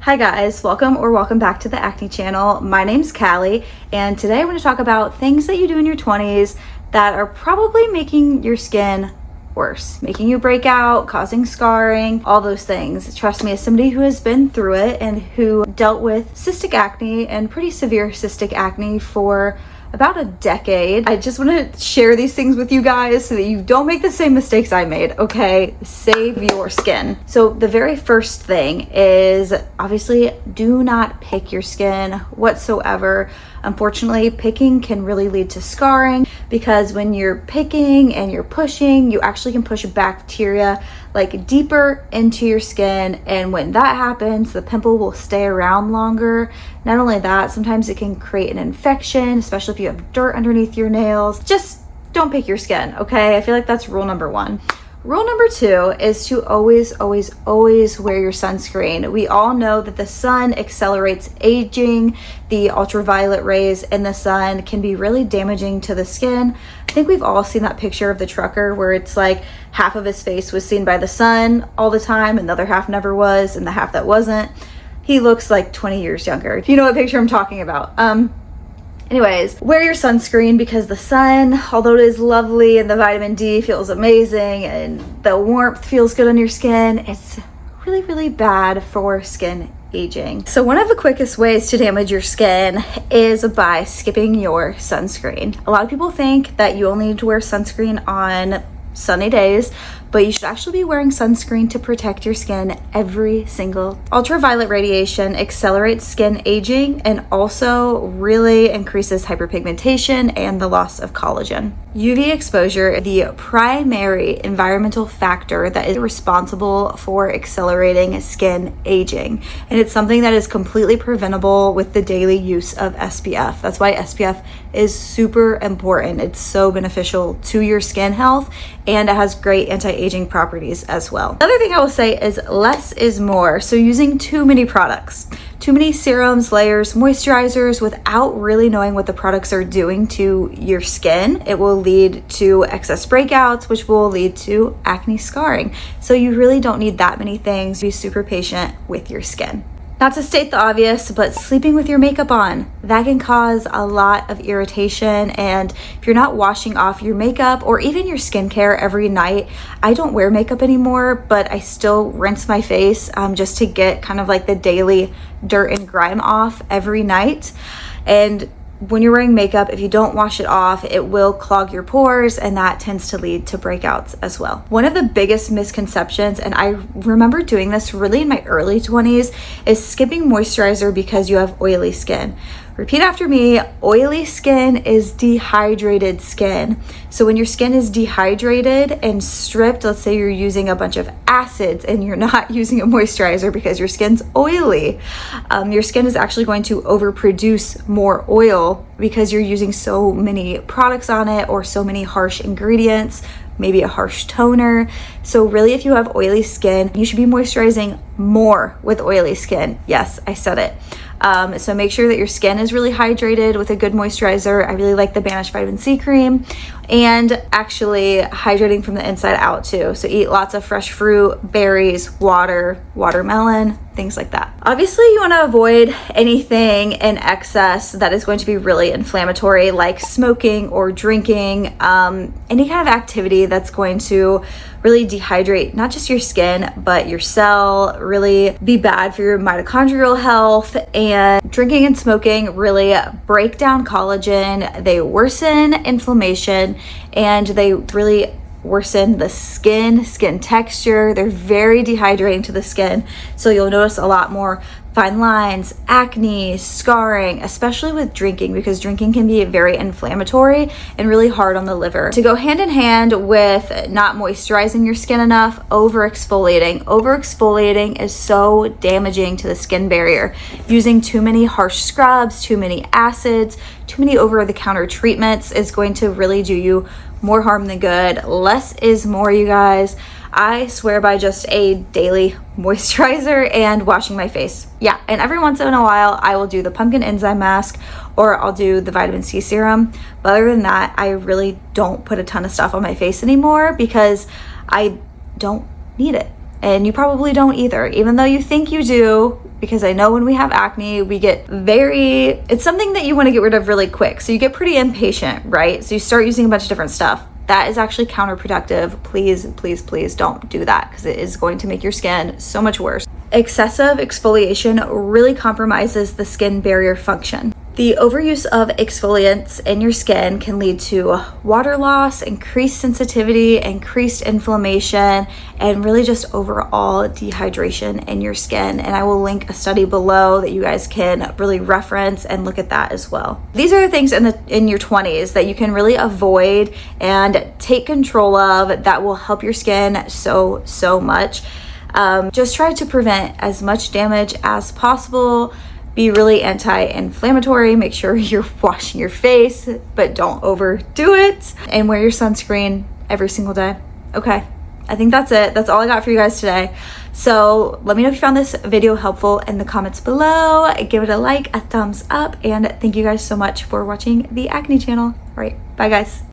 Hi guys, welcome back to the Acne channel. My name's Callie, and today I'm going to talk about things that you do in your 20s that are probably making your skin worse, making you break out, causing scarring, all those things. Trust me, as somebody who has been through it and who dealt with cystic acne and pretty severe cystic acne for about a decade, I just want to share these things with you guys so that you don't make the same mistakes I made, okay? Save your skin. So the very first thing is obviously do not pick your skin whatsoever. Unfortunately, picking can really lead to scarring because when you're picking and you're pushing, you actually can push bacteria like deeper into your skin. And when that happens, the pimple will stay around longer. Not only that, sometimes it can create an infection, especially if you have dirt underneath your nails. Just don't pick your skin, okay? I feel like that's rule number one. Rule number two is to always wear your sunscreen. We all know that the sun accelerates aging. The ultraviolet rays in the sun can be really damaging to the skin. I think we've all seen that picture of the trucker where it's like half of his face was seen by the sun all the time and the other half never was, and the half that wasn't, he looks like 20 years younger. You know what picture I'm talking about. Anyways, wear your sunscreen because the sun, although it is lovely and the vitamin D feels amazing and the warmth feels good on your skin, it's really bad for skin aging. So one of the quickest ways to damage your skin is by skipping your sunscreen. A lot of people think that you only need to wear sunscreen on sunny days, but you should actually be wearing sunscreen to protect your skin every single. Ultraviolet radiation accelerates skin aging and also really increases hyperpigmentation and the loss of collagen. UV exposure, the primary environmental factor that is responsible for accelerating skin aging. And it's something that is completely preventable with the daily use of SPF. That's why SPF is super important. It's so beneficial to your skin health and it has great anti-aging properties as well. Another thing I will say is less is more. So using too many products, too many serums, layers, moisturizers without really knowing what the products are doing to your skin, it will lead to excess breakouts, which will lead to acne scarring. So you really don't need that many things. Be super patient with your skin. Not to state the obvious, but sleeping with your makeup on, that can cause a lot of irritation. And if you're not washing off your makeup or even your skincare every night, I don't wear makeup anymore, but I still rinse my face just to get kind of like the daily dirt and grime off every night. And when you're wearing makeup, if you don't wash it off, it will clog your pores and that tends to lead to breakouts as well. One of the biggest misconceptions, and I remember doing this really in my early 20s, is skipping moisturizer because you have oily skin. Repeat after me, oily skin is dehydrated skin. So when your skin is dehydrated and stripped, let's say you're using a bunch of acids and you're not using a moisturizer because your skin's oily, your skin is actually going to overproduce more oil because you're using so many products on it or so many harsh ingredients, maybe a harsh toner. So really, if you have oily skin, you should be moisturizing more with oily skin. Yes, I said it. So make sure that your skin is really hydrated with a good moisturizer. I really like the Banish vitamin C cream, and actually hydrating from the inside out too. So eat lots of fresh fruit, berries, water, watermelon, things like that. Obviously you want to avoid anything in excess that is going to be really inflammatory, like smoking or drinking, any kind of activity that's going to really dehydrate not just your skin but your cell, really be bad for your mitochondrial health. And drinking and smoking really break down collagen, they worsen inflammation, and they really worsen the skin texture. They're very dehydrating to the skin, so you'll notice a lot more fine lines, acne, scarring, especially with drinking, because drinking can be very inflammatory and really hard on the liver. To go hand in hand with not moisturizing your skin enough, over-exfoliating. Over-exfoliating is so damaging to the skin barrier. Using too many harsh scrubs, too many acids, too many over-the-counter treatments is going to really do you more harm than good. Less is more, you guys. I swear by just a daily moisturizer and washing my face. Yeah, and every once in a while I will do the pumpkin enzyme mask or I'll do the vitamin C serum. But other than that, I really don't put a ton of stuff on my face anymore because I don't need it. And you probably don't either. Even though you think you do, because I know when we have acne, we get it's something that you want to get rid of really quick. So you get pretty impatient, right? So you start using a bunch of different stuff. That is actually counterproductive. Please, please, please don't do that, because it is going to make your skin so much worse. Excessive exfoliation really compromises the skin barrier function. The overuse of exfoliants in your skin can lead to water loss, increased sensitivity, increased inflammation, and really just overall dehydration in your skin. And I will link a study below that you guys can really reference and look at that as well. These are the things in your 20s that you can really avoid and take control of that will help your skin so much. Just try to prevent as much damage as possible. Be really anti-inflammatory. Make sure you're washing your face, but don't overdo it. And wear your sunscreen every single day. Okay, I think that's it. That's all I got for you guys today. So let me know if you found this video helpful in the comments below. Give it a like, a thumbs up, and thank you guys so much for watching the Acne channel. All right, bye guys.